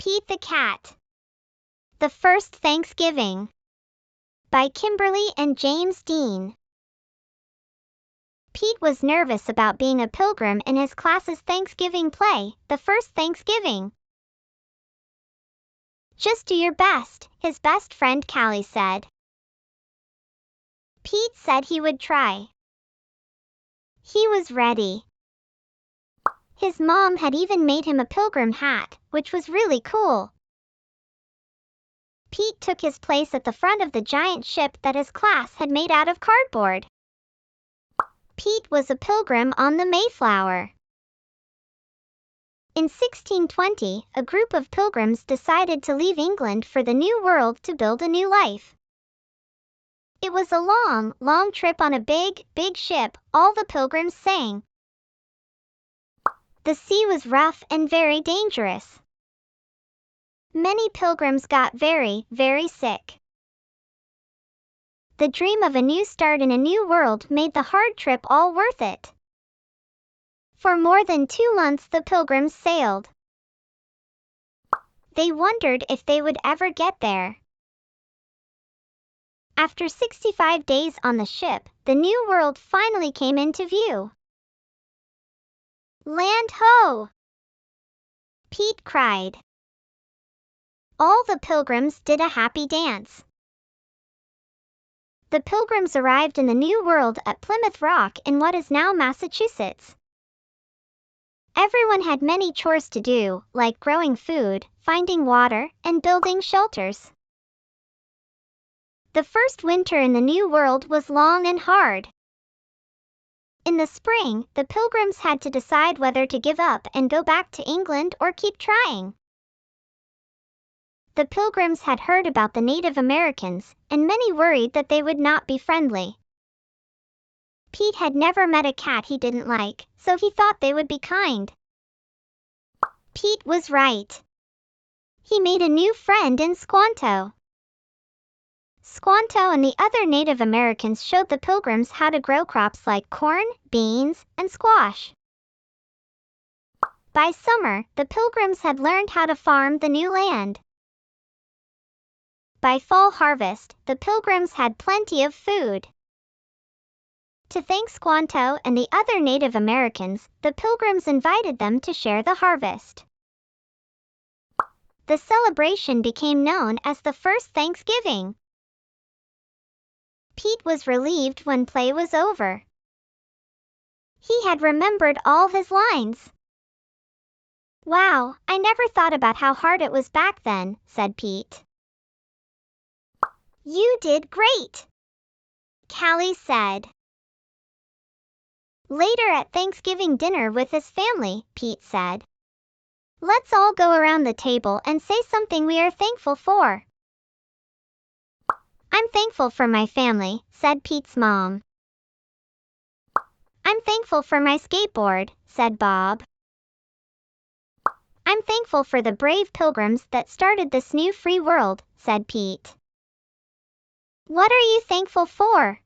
Pete the Cat. The First Thanksgiving. By Kimberly and James Dean. Pete was nervous about being a pilgrim in his class's Thanksgiving play, The First Thanksgiving. Just do your best, his best friend Callie said. Pete said he would try. He was ready. His mom had even made him a pilgrim hat, which was really cool. Pete took his place at the front of the giant ship that his class had made out of cardboard. Pete was a pilgrim on the Mayflower. In 1620, a group of pilgrims decided to leave England for the New World to build a new life. It was a long, long trip on a big, big ship, all the pilgrims sang. The sea was rough and very dangerous. Many pilgrims got very, very sick. The dream of a new start in a new world made the hard trip all worth it. For more than 2 months the pilgrims sailed. They wondered if they would ever get there. After 65 days on the ship, the new world finally came into view. Land ho! Pete cried. All the pilgrims did a happy dance. The pilgrims arrived in the New World at Plymouth Rock in what is now Massachusetts. Everyone had many chores to do, like growing food, finding water, and building shelters. The first winter in the New World was long and hard. In the spring, the pilgrims had to decide whether to give up and go back to England or keep trying. The pilgrims had heard about the Native Americans, and many worried that they would not be friendly. Pete had never met a cat he didn't like, so he thought they would be kind. Pete was right. He made a new friend in Squanto. Squanto and the other Native Americans showed the pilgrims how to grow crops like corn, beans, and squash. By summer, the pilgrims had learned how to farm the new land. By fall harvest, the pilgrims had plenty of food. To thank Squanto and the other Native Americans, the pilgrims invited them to share the harvest. The celebration became known as the First Thanksgiving. Pete was relieved when play was over. He had remembered all his lines. Wow, I never thought about how hard it was back then, said Pete. You did great, Callie said. Later at Thanksgiving dinner with his family, Pete said, let's all go around the table and say something we are thankful for. I'm thankful for my family, said Pete's mom. I'm thankful for my skateboard, said Bob. I'm thankful for the brave pilgrims that started this new free world, said Pete. What are you thankful for?